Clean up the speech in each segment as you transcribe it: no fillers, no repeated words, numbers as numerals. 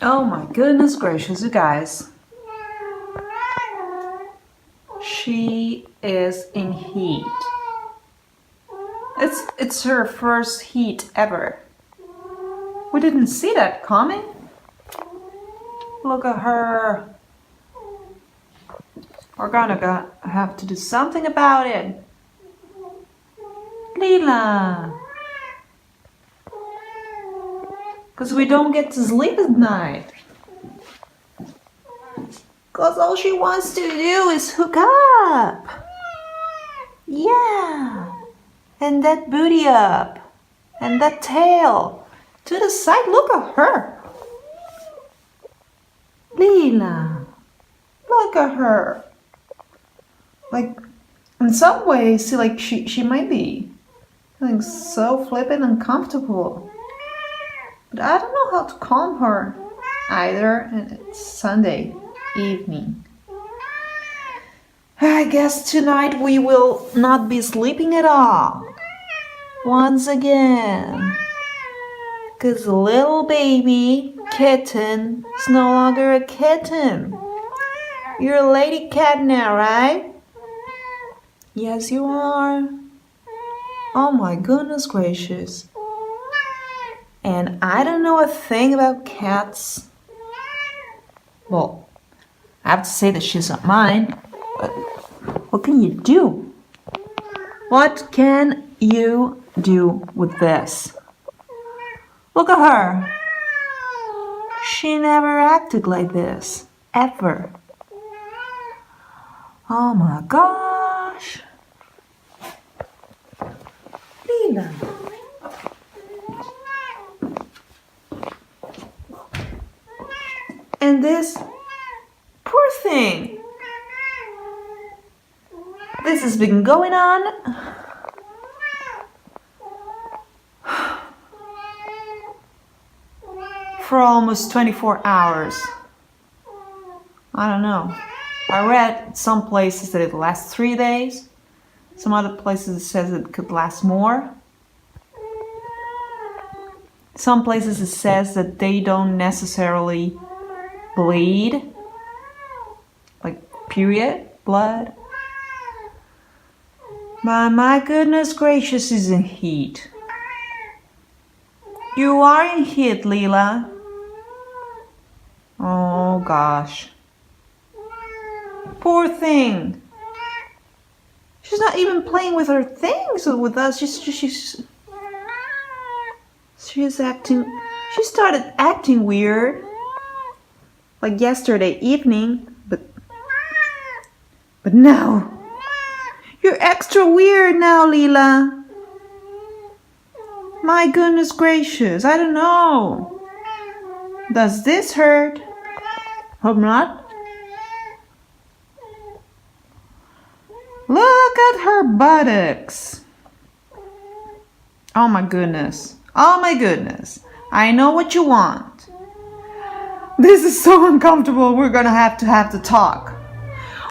Oh my goodness gracious, you guys. She is in heat. It's her first heat ever. We didn't see that coming. Look at her. We're gonna have to do something about it. Lila. Because we don't get to sleep at night. Because all she wants to do is hook up. Yeah. And that booty up. And that tail. To the side, look at her. Lila. Look at her. Like, in some ways, like she might be feeling so flippin' uncomfortable. But I don't know how to calm her either, and it's Sunday evening. I guess tonight we will not be sleeping at all. Once again. Because little baby kitten is no longer a kitten. You're a lady cat now, right? Yes, you are. Oh my goodness gracious. And I don't know a thing about cats. Well, I have to say that she's not mine. But what can you do? What can you do with this? Look at her. She never acted like this. Ever. Oh my gosh. Lila. And this poor thing. This has been going on for almost 24 hours. I don't know. I read some places that it lasts 3 days. Some other places it says it could last more. Some places it says that they don't necessarily bleed. Like period, blood. But my goodness gracious, is in heat. You are in heat, Lila. Oh gosh. Poor thing. She's not even playing with her things with us. She's acting. She started acting weird. Like yesterday evening, but now you're extra weird now, Lila. My goodness gracious, I don't know. Does this hurt? Hope not. Look at her buttocks. Oh my goodness. Oh my goodness. I know what you want. This is so uncomfortable. We're gonna have the talk.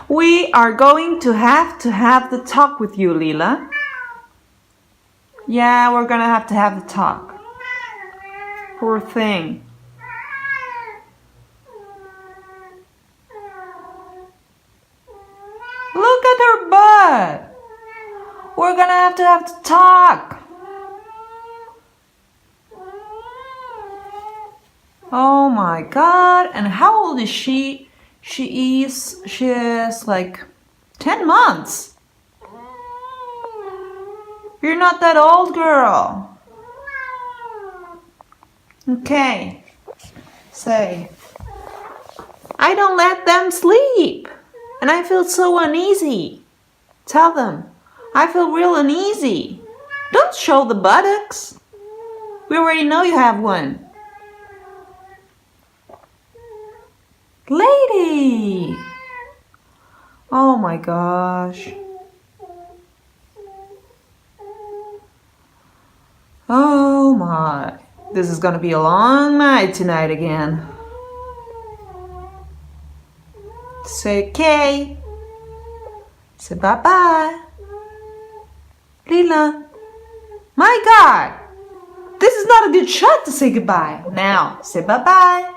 We are going to have the talk with you, Lila. Yeah, we're gonna have the talk. Poor thing. Look at her butt. We're gonna have the talk. Oh my god. And how old is she? She is like 10 months. You're not that old, girl. Okay. Say, I don't let them sleep. And I feel so uneasy. Tell them, I feel real uneasy. Don't show the buttocks. We already know you have one. Lady! Oh my gosh. Oh my. This is gonna be a long night tonight again. Say okay. Say bye-bye. Lila. My God. This is not a good shot to say goodbye. Now, say bye-bye.